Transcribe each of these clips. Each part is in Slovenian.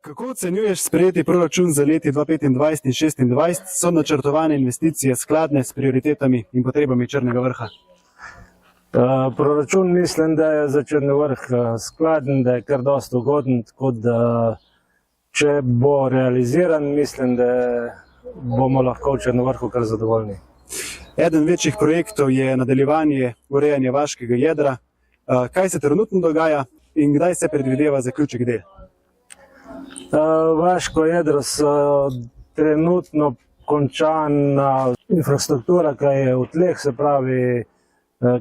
Kako ocenjuješ sprejeti proračun za leti 2025 in 2026? So načrtovane investicije skladne s prioritetami in potrebami Črnega vrha? Proračun mislim, da je za Črni vrh skladen, da je kar dosti ugoden, tako da če bo realiziran, mislim, da bomo lahko v Črnem vrhu kar zadovoljni. Eden večjih projektov je nadaljevanje urejanja vaškega jedra. Kaj se trenutno dogaja in kdaj se predvideva zaključek del? Vaško jedro so trenutno končana infrastruktura, ki je v tleh, se pravi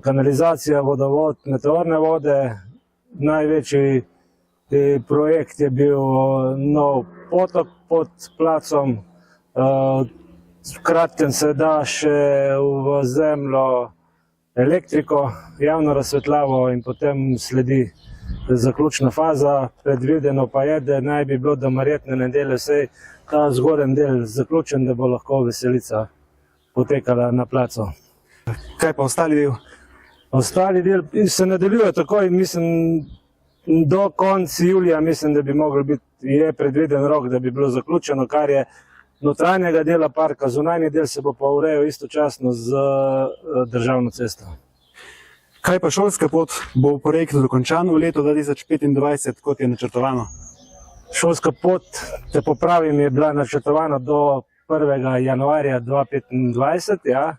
kanalizacija, vodovod, meteorne vode. Največji projekt je bil nov potok pod placom. V kratkem se da še v zemljo elektriko, javno razsvetljavo in potem sledi zaključna faza. Predvideno pa je, da naj bi bilo do marjetne nedelje vsej ta zgoren del zaključen, da bo lahko veselica potekala na placu. Kaj pa ostali del? Ostali del se nadaljuje takoj, mislim, do konca julija, mislim, da bi mogel biti, je predviden rok, da bi bilo zaključeno, kar je notranjega dela parka. Zunanji del se bo pa urejal istočasno z državno cesto. Kaj pa šolska pot? Bo projekt dokončan v letu 2025, kot je načrtovano? Šolska pot, te popravim, je bila načrtovana do 1. januarja 2025, ja,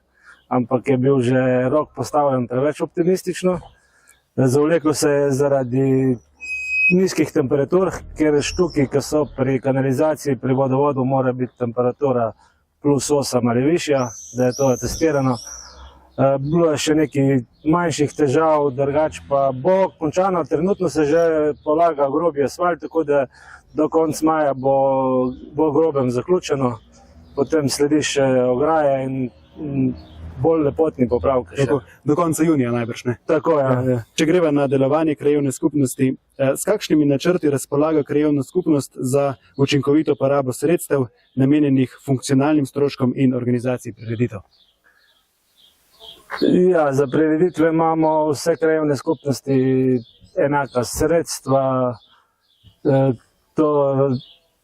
ampak je bil že rok postavljen preveč optimistično. Zavleklo se je zaradi nizkih temperatur, ker štuki, ki so pri kanalizaciji, pri vodovodu, mora biti temperatura +8 ali višja, da je to testirano. Bilo je še nekaj manjših težav, drugače pa bo končano. Trenutno se že polaga grobi asfalt, tako da do konca maja bo grobem zaključeno. Potem sledi še ograje in bolj lepotni popravki. Do konca junija najbrž, ne? Tako je. Če greva na delovanje krajevne skupnosti, s kakšnimi načrti razpolaga krajevna skupnost za učinkovito porabo sredstev, namenjenih funkcionalnim stroškom in organizaciji prireditev? Ja, za prireditve imamo vse krajevne skupnosti enaka sredstva.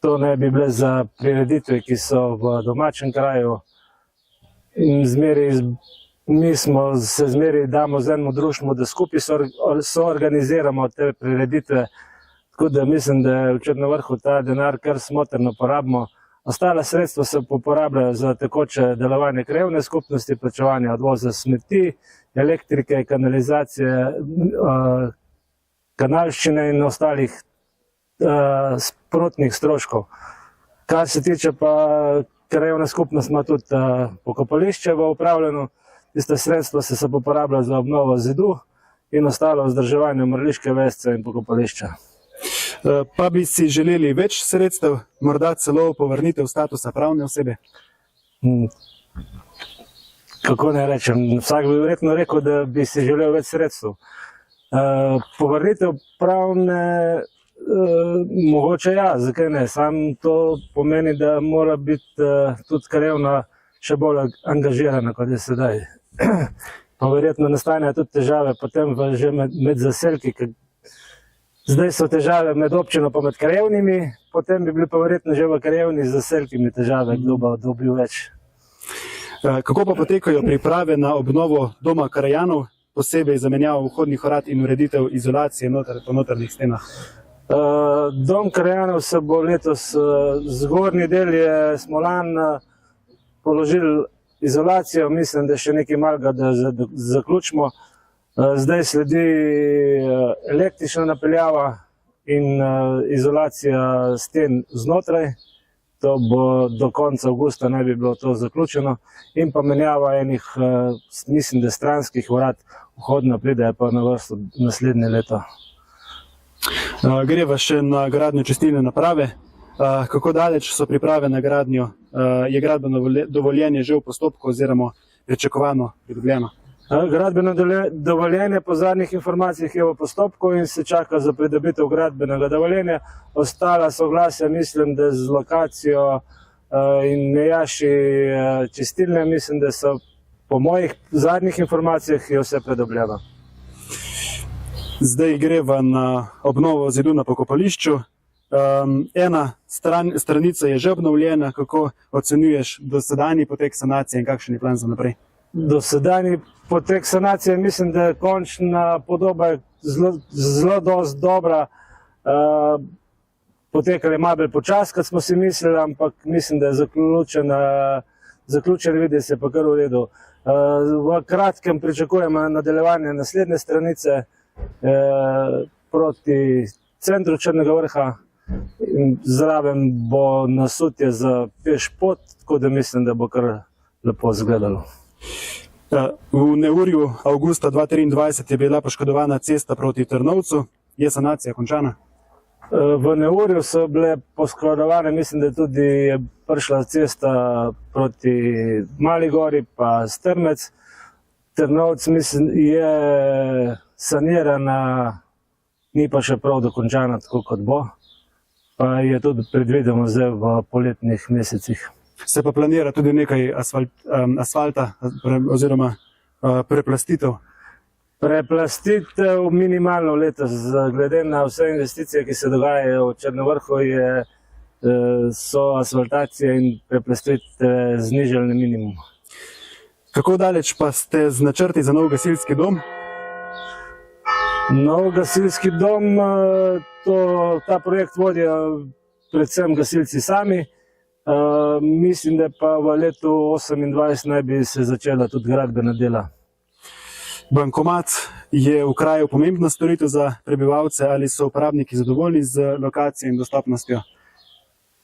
To ne bi bile za prireditve, ki so v domačem kraju. Mi se zmeri damo z enim društvom, da skupaj soorganiziramo te prireditve. Tako da mislim, da v Črnem vrhu ta denar kar smotrno porabimo. Ostala sredstva se porabljajo za tekoče delovanje krajevne skupnosti, plačevanje odvoza smeti, elektrike, kanalizacije, kanalščine in ostalih sprotnih stroškov. Kar se tiče pa krajevna skupnost, ima tudi pokopališče v upravljanju. Tiste sredstva se porabljajo za obnovo zidu in ostalo vzdrževanje mrliške vesce in pokopališča. Pa bi si želeli več sredstev, morda celo povrnitev statusa pravne osebe? Kako ne rečem, vsak bi verjetno rekel, da bi si želel več sredstev. Povrnitev pravne, mogoče ja, zakaj ne, sam to pomeni, da mora biti tudi krajevna še bolj angažirana, kot je sedaj. Pa verjetno nastanejo tudi težave potem že med zaselki. Zdaj so težave med občino pa med krajevnimi, potem bi bili pa verjetno že v krajevni z zaselkimi težave, kdo bo dobil več. Kako pa potekajo priprave na obnovo doma krajanov, posebej zamenjavo vhodnih vrat in ureditev izolacije po notranjih stenah? Dom krajanov se bo letos, zgornji del je Smolan položil izolacijo, mislim, da še nekaj malega, da zaključimo. Zdaj sledi električna napeljava in izolacija sten znotraj. To bo do konca avgusta naj bi bilo to zaključeno. In pa menjava enih, mislim, da stranskih vrat, vhodna pride pa na vrsto naslednje leto. Greva še na gradnjo čistilne naprave. Kako daleč so priprave na gradnjo? Je gradbeno dovoljenje že v postopku oziroma pričakovano pridobljeno? Gradbeno dovoljenje po zadnjih informacijah je v postopku in se čaka za pridobitev gradbenega dovoljenja. Ostala soglasja, mislim, da z lokacijo in mejaši čistilne, mislim, da so po mojih zadnjih informacijah je vse pridobljeno. Zdaj greva na obnovo zidu na pokopališču. Ena stranica je že obnovljena, kako ocenjuješ dosedanji potek sanacije in kakšen je plan za naprej? Dosedanji potek sanacije, mislim, da je končna podoba zelo dosti dobra. Potekala je malo bolj počasi, kot smo si mislili, ampak mislim, da je zaključen vid, se pa kar v redu. V kratkem pričakujemo nadaljevanje naslednje stranice proti centru Črnega vrha. Zraven bo nasutje za peš pot, tako da mislim, da bo kar lepo izgledalo. V neurju avgusta 2023 je bila poškodovana cesta proti Trnovcu. Je sanacija končana? V neurju so bile poškodovane, mislim, da tudi je prišla cesta proti Mali gori pa Strmec. Trnovec, mislim, je sanirana, ni pa še prav dokončana, tako kot bo. Pa je tudi predvideno zdaj v poletnih mesecih. Se pa planira tudi nekaj asfalta oziroma preplastitev? Preplastitev minimalno letos, glede na vse investicije, ki se dogajajo v Črnem vrhu, so asfaltacije in preplastitve znižali na minimum. Kako daleč pa ste z načrti za nov gasilski dom? Nov gasilski dom, ta projekt vodijo predvsem gasilci sami. Mislim, da pa v letu 2028 naj bi se začela tudi gradbena dela. Bankomat je v kraju pomembna storitev za prebivalce, ali so uporabniki zadovoljni z lokacijo in dostopnostjo?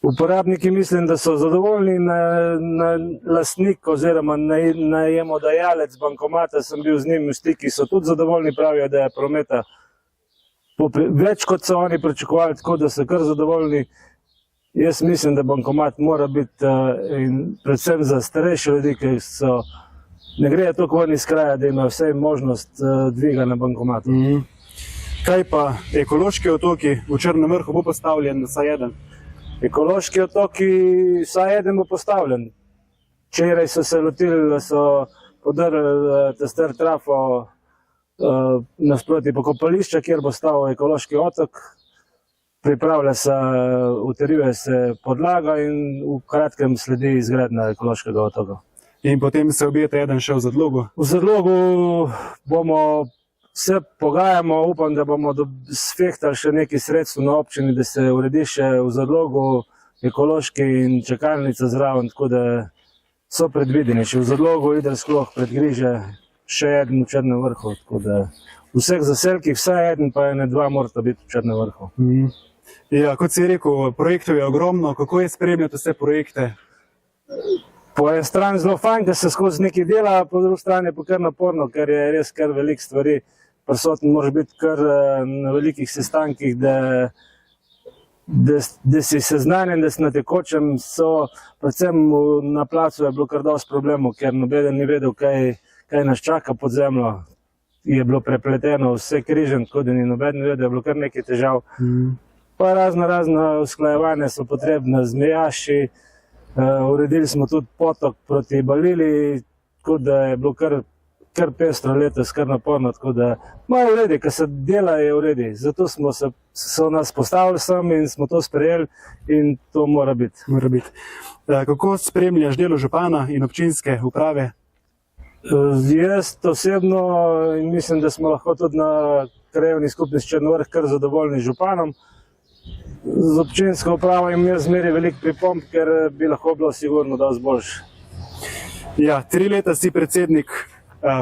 Uporabniki mislim, da so zadovoljni, lastnik oziroma najemodajalec bankomata, sem bil z njimi v stiki, so tudi zadovoljni, pravijo, da je prometa več kot so oni pričakovali, tako da so kar zadovoljni. Jaz mislim, da bankomat mora biti predvsem za starejše ljudi, ki ne grejo toliko ven iz kraja, da imajo vsej možnost dviga na bankomatu. Kaj pa ekološki otoki v Črnem vrhu, bo postavljen vsaj eden? Ekološki otoki, vsaj eden bo postavljen. Včeraj so se lotili, da so podrli star trafo nasproti pokopališča, kjer bo stal ekološki otok. Pripravlja se, utrjuje se podlaga in v kratkem sledi izgradnja ekološkega otoka. In potem se obeta eden še v Zadlogu? V Zadlogu se pogajamo, upam, da bomo sfehtali še nekaj sredstv na občini, da se uredi še v Zadlogu ekološki in čakalnica zraven, tako da so predvideni. Še v Zadlogu, Idrskloh, Predgriže, še eden v Črnem vrhu, tako da v vseh zaselkih vsaj eden, pa ene dva morata biti v Črnem vrhu. Ja, kot si rekel, projektov je ogromno. Kako je spremljati vse projekte? Po eni strani zelo fajn, da se skozi nekaj dela, po drugi strani pa kar naporno, ker je res kar veliko stvari. Prisoten moraš biti kar na velikih sestankih, da si seznanjen, da si na tekočem. Predvsem na placu je bilo kar dosti problemov, ker nobeden ni vedel, kaj nas čaka pod zemljo. Je bilo prepleteno vse križem, tako da ni nobeden vedel, je bilo kar nekaj težav. Pa razna usklajevanja so potrebna z mejaši. Uredili smo tudi potok proti Balili, tako da je bilo kar pestro letos, kar naporno, tako da malo v redi, ko se dela je v redi. Zato so nas postavili sem in smo to sprejeli in to mora biti. Kako spremljaš delo župana in občinske uprave? Jaz osebno mislim, da smo lahko tudi na krajevni skupnosti Črni vrh kar zadovoljni z županom. Z občinsko upravo imam jaz zmeraj veliko pripomb, ker bi lahko bilo sigurno dosti boljše. Ja, 3 leta si predsednik.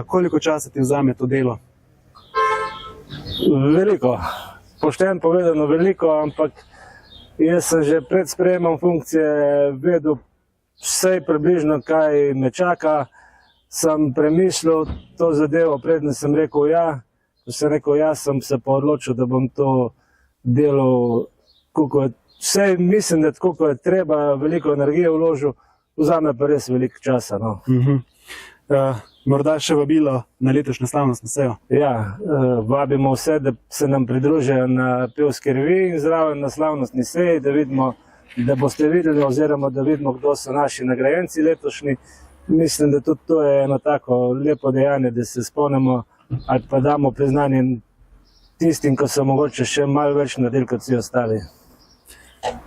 Koliko časa ti vzame to delo? Veliko. Pošteno povedano veliko, ampak jaz sem že pred sprejemom funkcije vedel vsej približno, kaj me čaka. Sem premišljal to zadevo, predtem sem rekel ja. Ko sem rekel ja, sem se pa odločil, da bom to delal. Vse mislim, da tako, ko je treba, veliko energije vložil, vzame pa res veliko časa. Morda še vabilo na letošnjo slavnostno sejo? Ja, vabimo vse, da se nam pridružijo na pevski reviji in zraven na slavnostni seji, da boste videli oziroma da vidimo, kdo so naši nagrajenci letošnji. Mislim, da tudi to je eno tako lepo dejanje, da se spomnimo ali pa damo priznanje tistim, ko so mogoče še malo več naredili kot vsi ostali.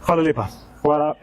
Hvala lepa. Hvala.